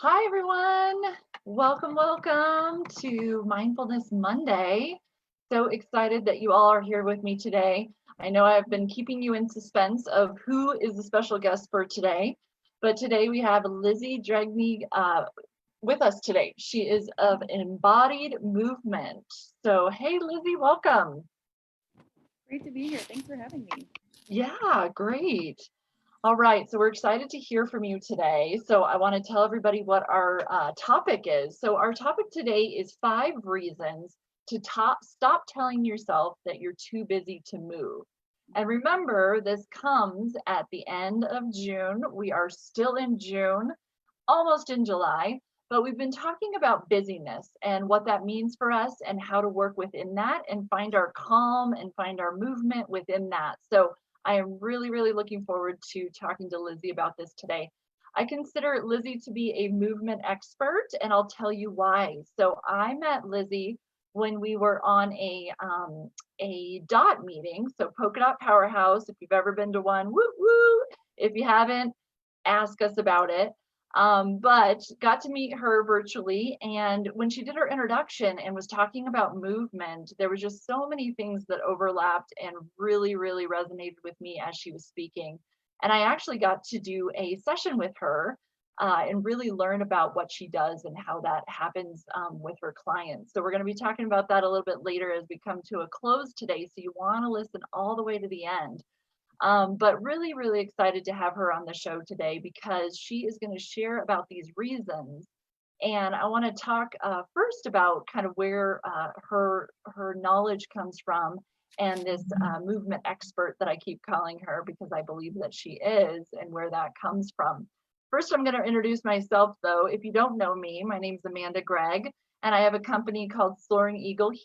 Hi, everyone. Welcome to Mindfulness Monday. So excited that you all are here with me today. I know I've been keeping you in suspense of who is the special guest for today, but today we have Lizzy Dregne with us today. She is of Embodied Movement. So, hey, Lizzy, welcome. Great to be here. Thanks for having me. Yeah, great. All right, so we're excited to hear from you today. So I want to tell everybody what our topic is. So our topic today is 5 reasons to stop telling yourself that you're too busy to move. And remember, this comes at the end of June. We are still in June, almost in July, but we've been talking about busyness and what that means for us and how to work within that and find our calm and find our movement within that. So I am really looking forward to talking to Lizzy about this today. I consider Lizzy to be a movement expert, and I'll tell you why. So I met Lizzy when we were on a dot meeting. So Polka Dot Powerhouse, if you've ever been to one, woo woo. If you haven't, ask us about it. But got to meet her virtually. And when she did her introduction and was talking about movement, there was just so many things that overlapped and really resonated with me as she was speaking. And I actually got to do a session with her and really learn about what she does and how that happens with her clients. So we're going to be talking about that a little bit later as we come to a close today. So you want to listen all the way to the end. But really excited to have her on the show today because she is going to share about these reasons. And I want to talk first about kind of where her knowledge comes from and this movement expert that I keep calling her because I believe that she is and where that comes from. First, I'm going to introduce myself though. If you don't know me, my name is Amanda Gregg, and I have a company called Soaring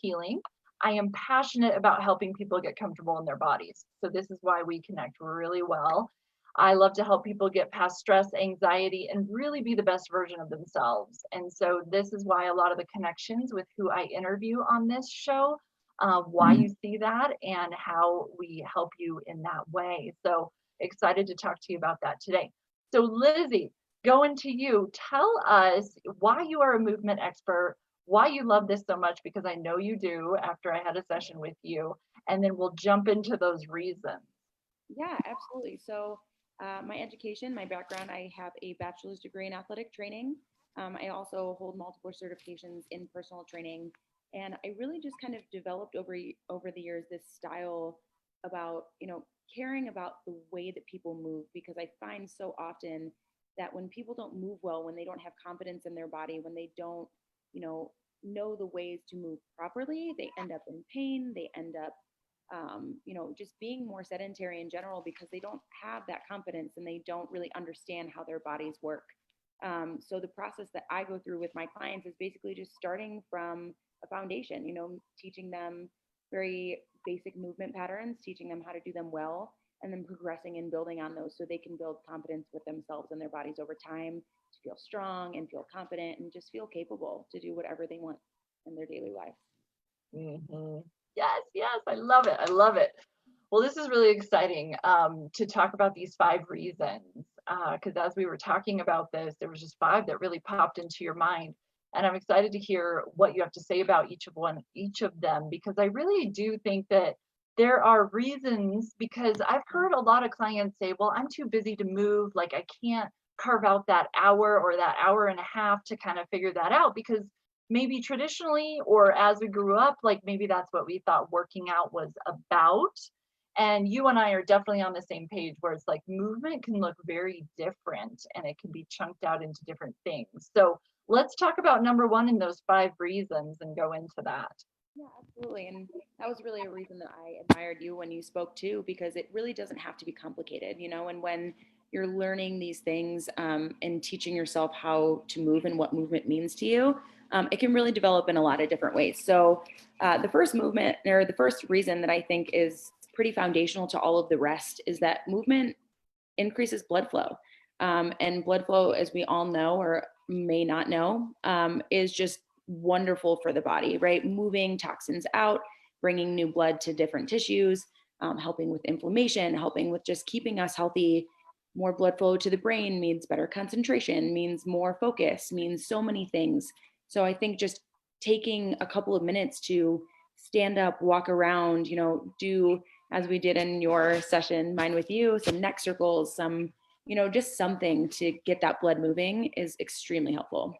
Healing. I am passionate about helping people get comfortable in their bodies. So this is why we connect really well. I love to help people get past stress, anxiety, and really be the best version of themselves. And so this is why a lot of the connections with who I interview on this show, why you see that and how we help you in that way. So excited to talk to you about that today. So Lizzy, going to you, tell us why you are a movement expert, why you love this so much, because I know you do after I had a session with you, and then we'll jump into those reasons. Yeah, absolutely. My education, my background, I have a bachelor's degree in athletic training. I also hold multiple certifications in personal training, and I really just kind of developed over the years this style about caring about the way that people move because I find so often that when people don't move well, when they don't have confidence in their body, when they don't you know know the ways to move properly, they end up in pain. They end up just being more sedentary in general because they don't have that confidence and they don't really understand how their bodies work. So the process that I go through with my clients is basically just starting from a foundation, teaching them very basic movement patterns, teaching them how to do them well, and then progressing and building on those so they can build confidence with themselves and their bodies over time to feel strong and feel confident and just feel capable to do whatever they want in their daily life. Mhm. Yes, I love it. I love it. Well, this is really exciting to talk about these 5 reasons because as we were talking about this, there was just 5 that really popped into your mind, and I'm excited to hear what you have to say about each of them, because I really do think that there are reasons. Because I've heard a lot of clients say, "Well, I'm too busy to move. Like I can't carve out that hour or that hour and a half to kind of figure that out because." Maybe traditionally or as we grew up, like maybe that's what we thought working out was about. And you and I are definitely on the same page where it's like movement can look very different and it can be chunked out into different things. So let's talk about number one in those 5 reasons and go into that. Yeah, absolutely. And that was really a reason that I admired you when you spoke too, because it really doesn't have to be complicated, And when you're learning these things and teaching yourself how to move and what movement means to you, it can really develop in a lot of different ways. So, the first movement or the first reason that I think is pretty foundational to all of the rest is that movement increases blood flow. And blood flow, as we all know or may not know, is just wonderful for the body, right? Moving toxins out, bringing new blood to different tissues, helping with inflammation, helping with just keeping us healthy more blood flow to the brain means better concentration, means more focus, means so many things. So I think just taking a couple of minutes to stand up, walk around, do as we did in your session, mine with you, some neck circles, some, just something to get that blood moving is extremely helpful.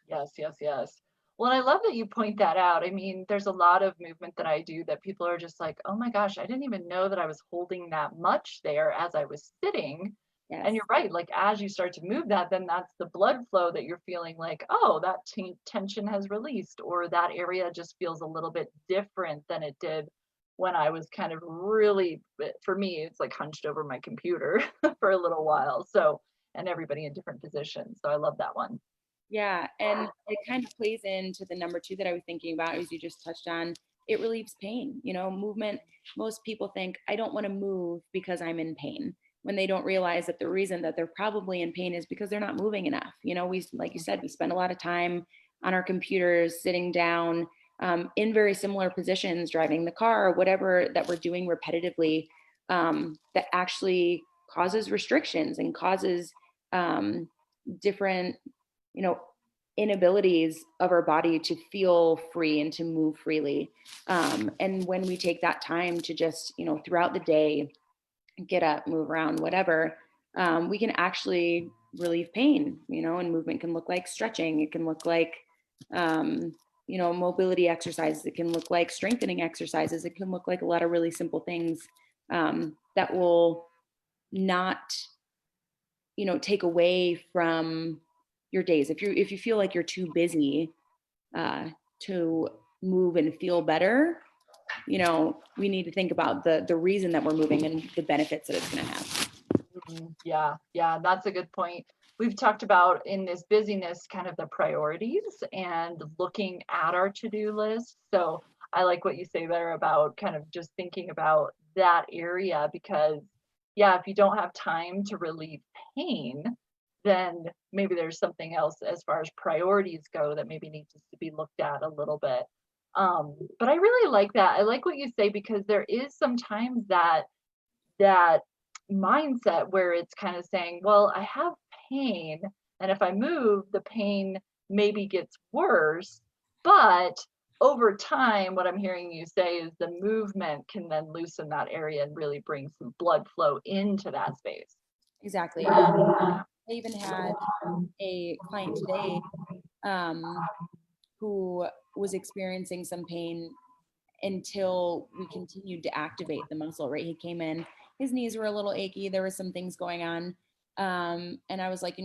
Yes, yes, yes. Well, I love that you point that out. I mean, there's a lot of movement that I do that people are just like, oh my gosh, I didn't even know that I was holding that much there as I was sitting. And Yes. you're right, like as you start to move that, then that's the blood flow that you're feeling like, oh, that tension has released, or that area just feels a little bit different than it did when I was kind of really, for me, it's like hunched over my computer for a little while. So, and everybody in different positions. So I love that one. Yeah, and it kind of plays into the number two that I was thinking about, as you just touched on. It relieves pain. Movement. Most people think I don't want to move because I'm in pain, when they don't realize that the reason that they're probably in pain is because they're not moving enough. We, like you said, we spend a lot of time on our computers, sitting down, in very similar positions, driving the car, whatever that we're doing repetitively, that actually causes restrictions and causes different you know inabilities of our body to feel free and to move freely. And when we take that time to just throughout the day, get up, move around, whatever, we can actually relieve pain. And movement can look like stretching, it can look like um, mobility exercises, it can look like strengthening exercises, it can look like a lot of really simple things that will not take away from your days. If you feel like you're too busy uh, to move and feel better, we need to think about the reason that we're moving and the benefits that it's going to have. Yeah, yeah, that's a good point. We've talked about in this busyness kind of the priorities and looking at our to-do list. So I like what you say there about kind of just thinking about that area because, yeah, if you don't have time to relieve pain, then maybe there's something else as far as priorities go that maybe needs to be looked at a little bit. But I really like that. I like what you say because there is sometimes that mindset where it's kind of saying, well, I have pain, and if I move, the pain maybe gets worse. But over time, what I'm hearing you say is the movement can then loosen that area and really bring some blood flow into that space. Exactly. I even had a client today um, who was experiencing some pain until we continued to activate the muscle, right? He came in, his knees were a little achy, there was some things going on. And I was like,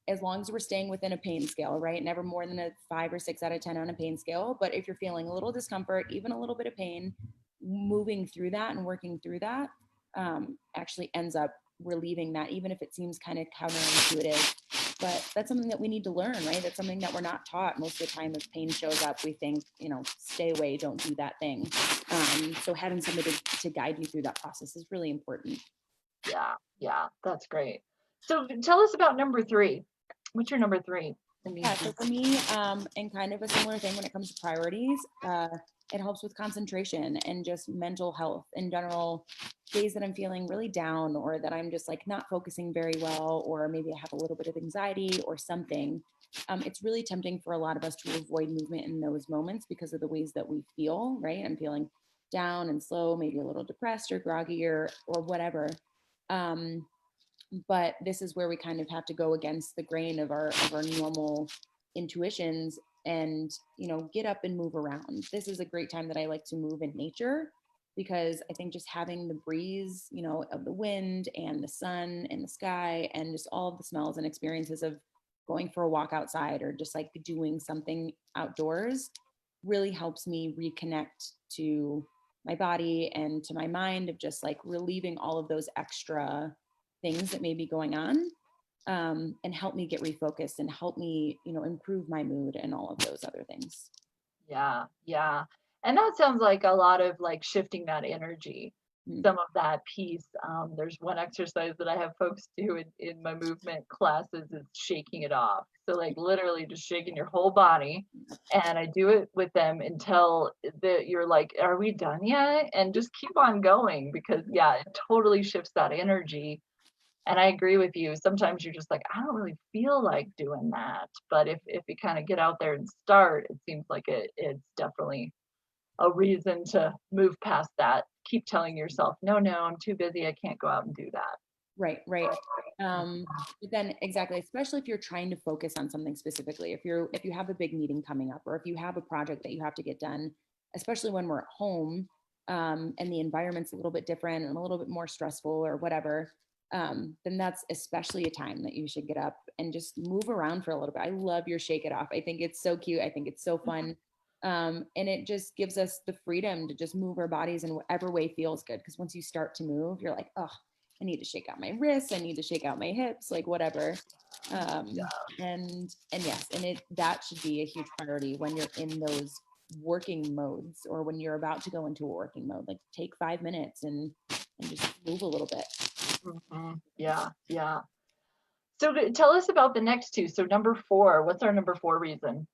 as long as we're staying within a pain scale, right? Never more than a 5 or 6 out of 10 on a pain scale. But if you're feeling a little discomfort, even a little bit of pain, moving through that and working through that actually ends up relieving that, even if it seems kind of counterintuitive. But that's something that we need to learn, right? That's something that we're not taught. Most of the time, if pain shows up, we think, stay away, don't do that thing. So having somebody to guide you through that process is really important. Yeah, yeah, that's great. So tell us about number three. What's your number three in these Yeah, so things? for me, and kind of a similar thing when it comes to priorities, it helps with concentration and just mental health in general. Days that I'm feeling really down or that I'm just like not focusing very well, or maybe I have a little bit of anxiety or something. It's really tempting for a lot of us to avoid movement in those moments because of the ways that we feel, right? I'm feeling down and slow, maybe a little depressed or groggy or whatever. Um, but this is where we kind of have to go against the grain of our normal intuitions and get up and move around. This is a great time that I like to move in nature, because I think just having the breeze of the wind and the sun and the sky and just all of the smells and experiences of going for a walk outside or just like doing something outdoors really helps me reconnect to my body and to my mind, of just like relieving all of those extra things that may be going on, and help me get refocused and help me improve my mood and all of those other things. Yeah, yeah. And that sounds like a lot of like shifting that energy, Mm. some of that piece. There's one exercise that I have folks do in my movement classes is shaking it off. So like literally just shaking your whole body. And I do it with them until you're like, are we done yet? And just keep on going because yeah, it totally shifts that energy. And I agree with you. Sometimes you're just like, I don't really feel like doing that. But if you kind of get out there and start, it seems like it's definitely a reason to move past that. Keep telling yourself, no, no, I'm too busy. I can't go out and do that. Right, right. But then exactly, especially if you're trying to focus on something specifically, if you have a big meeting coming up, or if you have a project that you have to get done, especially when we're at home, and the environment's a little bit different and a little bit more stressful or whatever, then that's especially a time that you should get up and just move around for a little bit. I love your shake it off. I think it's so cute. I think it's so fun. And it just gives us the freedom to just move our bodies in whatever way feels good. Because once you start to move, you're like, oh, I need to shake out my wrists. I need to shake out my hips, like whatever. And yes, and that should be a huge priority when you're in those working modes, or when you're about to go into a working mode. Like take 5 minutes and just move a little bit. Yeah, yeah. So tell us about the next two. So number four, what's our number four reason?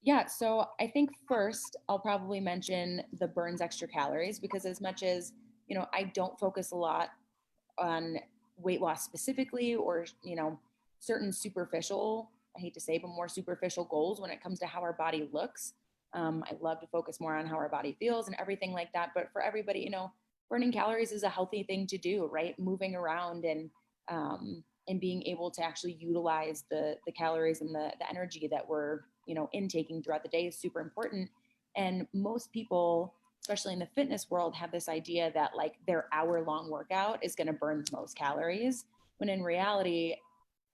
Yeah, so I think first I'll probably mention the burns extra calories, because as much as, I don't focus a lot on weight loss specifically, or, certain superficial, I hate to say, but more superficial goals when it comes to how our body looks. I love to focus more on how our body feels and everything like that. But for everybody, burning calories is a healthy thing to do, right? Moving around and being able to actually utilize the calories and the energy that we're, intaking throughout the day is super important. And most people, especially in the fitness world, have this idea that like their hour-long workout is going to burn the most calories, when in reality,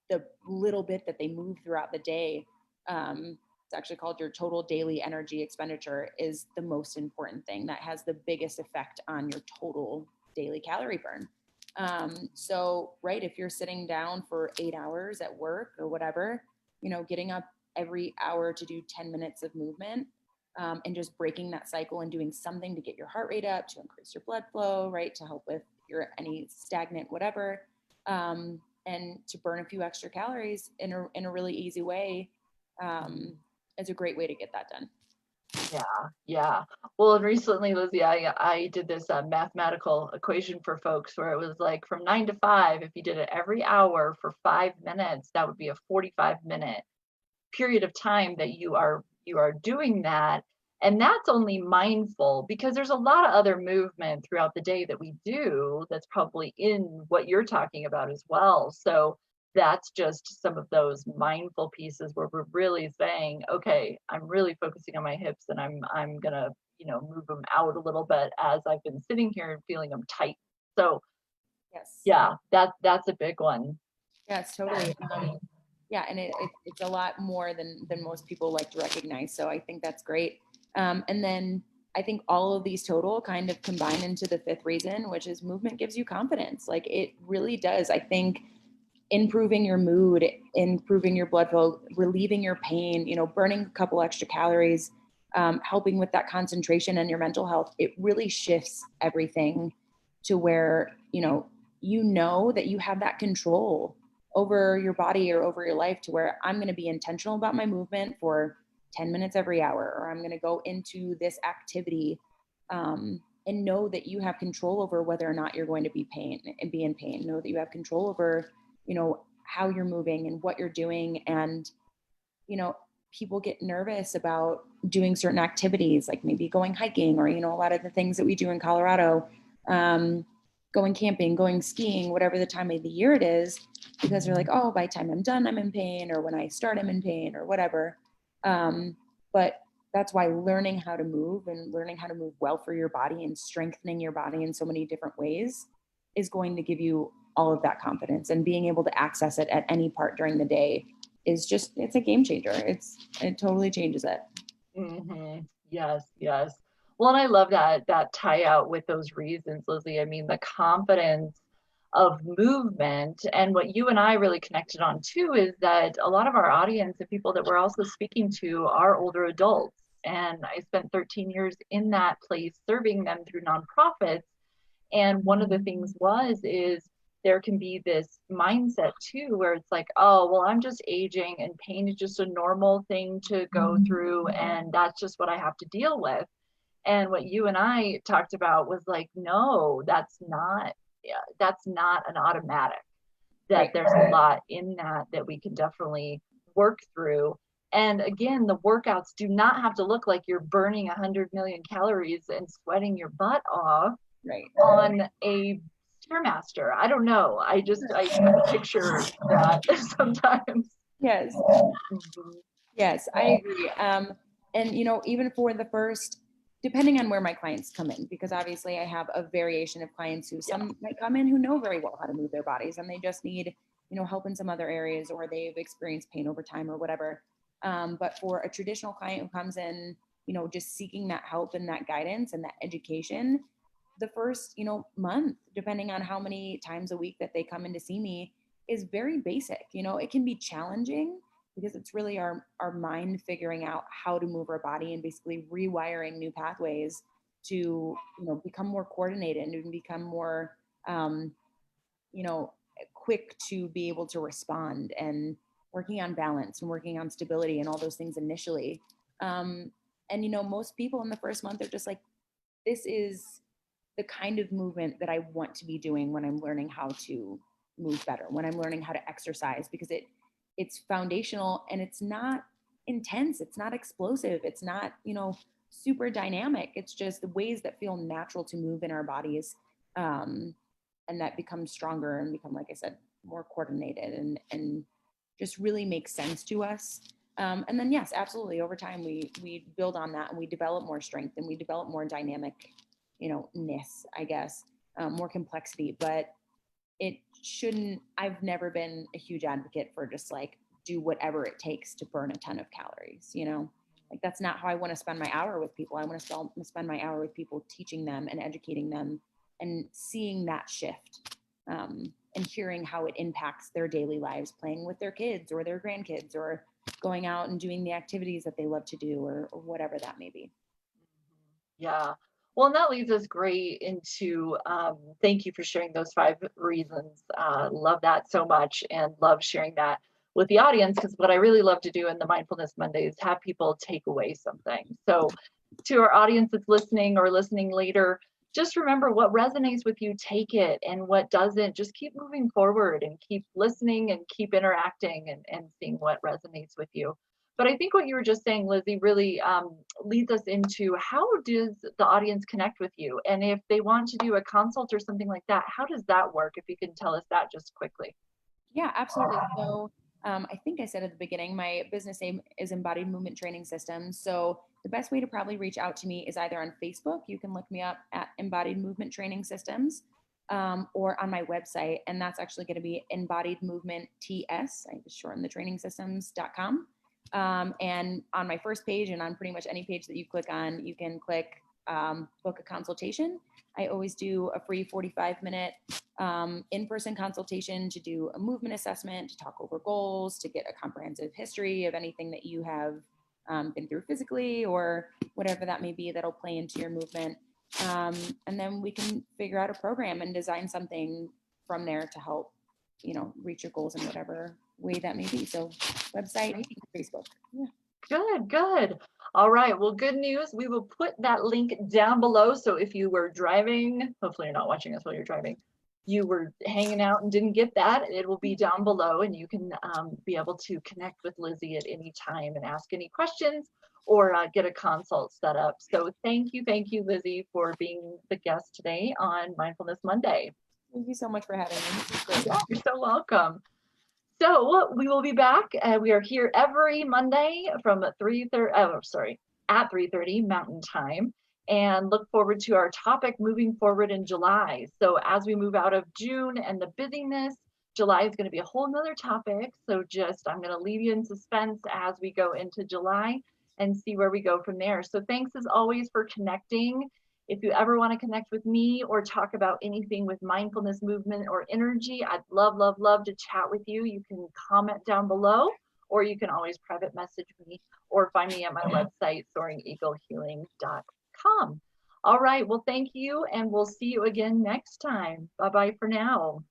the little bit that they move throughout the day, it's actually called your total daily energy expenditure, is the most important thing that has the biggest effect on your total daily calorie burn. So, right, if you're sitting down for 8 hours at work or whatever, getting up every hour to do 10 minutes of movement, and just breaking that cycle and doing something to get your heart rate up, to increase your blood flow, right, to help with your any stagnant whatever, and to burn a few extra calories in a really easy way, is a great way to get that done. Yeah, yeah. Well, and recently, Lizzie, I did this mathematical equation for folks where it was like from 9 to 5, if you did it every hour for 5 minutes, that would be a 45-minute period of time that you are doing that. And that's only mindful, because there's a lot of other movement throughout the day that we do that's probably in what you're talking about as well. So that's just some of those mindful pieces where we're really saying, okay, I'm really focusing on my hips, and I'm gonna, move them out a little bit as I've been sitting here and feeling them tight. So Yes. yeah, that's a big one. Yes, totally. Yeah, and it's a lot more than most people like to recognize. So I think that's great. And then I think all of these total kind of combine into the fifth reason, which is movement gives you confidence. Like it really does. I think improving your mood, improving your blood flow, relieving your pain, burning a couple extra calories, helping with that concentration and your mental health, it really shifts everything to where, you know that you have that control over your body or over your life, to where I'm going to be intentional about my movement for 10 minutes every hour, or I'm going to go into this activity, and know that you have control over whether or not you're going to be in pain. Know that you have control over, how you're moving and what you're doing. And, people get nervous about doing certain activities, like maybe going hiking, or, a lot of the things that we do in Colorado, going camping, going skiing, whatever the time of the year it is, because they're like, oh, by the time I'm done, I'm in pain, or when I start, I'm in pain, or whatever. But that's why learning how to move, and learning how to move well for your body, and strengthening your body in so many different ways, is going to give you all of that confidence. And being able to access it at any part during the day is just, it's a game changer. It totally changes it. Yes, yes. Well, and I love that tie out with those reasons, Lizzie. I mean, the confidence of movement, and what you and I really connected on too is that a lot of our audience, the people that we're also speaking to, are older adults. And I spent 13 years in that place serving them through nonprofits. And one of the things is there can be this mindset too, where it's like, oh, well, I'm just aging and pain is just a normal thing to go through. And that's just what I have to deal with. And what you and I talked about was like, no, that's not, yeah, that's not an automatic. that there's a lot in that we can definitely work through. And again, the workouts do not have to look like you're burning 100 million calories and sweating your butt off on a Stairmaster. I don't know. I kind of picture that sometimes. Yes. Mhm. Yes, I agree. And even for the first, depending on where my clients come in, because obviously I have a variation of clients who some might come in who know very well how to move their bodies and they just need, help in some other areas or they've experienced pain over time or whatever. But for a traditional client who comes in, just seeking that help and that guidance and that education, the first, month, depending on how many times a week that they come in to see me, is very basic. It can be challenging because it's really our mind figuring out how to move our body and basically rewiring new pathways to become more coordinated and become more you know quick to be able to respond, and working on balance and working on stability and all those things initially. And most people in the first month are just like, this is the kind of movement that I want to be doing when I'm learning how to move better, when I'm learning how to exercise, because it's foundational and it's not intense, it's not explosive, it's not, super dynamic. It's just the ways that feel natural to move in our bodies. And that become stronger and become, like I said, more coordinated and just really makes sense to us. And then yes, absolutely, over time we build on that and we develop more strength and we develop more dynamic, ness, I guess, more complexity. But it shouldn't, I've never been a huge advocate for just like do whatever it takes to burn a ton of calories, like that's not how I want to spend my hour with people. I want to spend my hour with people, teaching them and educating them and seeing that shift, and hearing how it impacts their daily lives, playing with their kids or their grandkids or going out and doing the activities that they love to do, or whatever that may be. Yeah. Well, and that leads us great into thank you for sharing those 5 reasons. Love that so much and love sharing that with the audience, because what I really love to do in the Mindfulness Monday is have people take away something. So, to our audience that's listening or listening later, just remember what resonates with you, take it, and what doesn't, just keep moving forward and keep listening and keep interacting and seeing what resonates with you. But I think what you were just saying, Lizzy, really leads us into how does the audience connect with you? And if they want to do a consult or something like that, how does that work? If you can tell us that just quickly. Yeah, absolutely. So I think I said at the beginning, my business name is Embodied Movement Training Systems. So the best way to probably reach out to me is either on Facebook. You can look me up at Embodied Movement Training Systems, or on my website. And that's actually going to be Embodied Movement TS. I just shortened the training systems.com. And on my first page and on pretty much any page that you click on, you can click book a consultation. I always do a free 45-minute in-person consultation to do a movement assessment, to talk over goals, to get a comprehensive history of anything that you have been through physically or whatever that may be that'll play into your movement. And then we can figure out a program and design something from there to help, reach your goals in whatever way that may be. So website, Facebook. Yeah. Good. All right. Well, good news. We will put that link down below. So if you were driving, hopefully you're not watching us while you're driving, you were hanging out and didn't get that, it will be down below and you can be able to connect with Lizzy at any time and ask any questions or get a consult set up. So thank you, Lizzy, for being the guest today on Mindfulness Monday. Thank you so much for having me. Yeah, you're so welcome. So we will be back. We are here every Monday from 3:30. Oh, sorry, at 3:30 Mountain Time, and look forward to our topic moving forward in July. So as we move out of June and the busyness, July is going to be a whole nother topic. So I'm going to leave you in suspense as we go into July and see where we go from there. So thanks as always for connecting. If you ever want to connect with me or talk about anything with mindfulness, movement, or energy, I'd love to chat with you. You can comment down below, or you can always private message me or find me at my website, soaringeaglehealing.com. All right. Well, thank you, and we'll see you again next time. Bye-bye for now.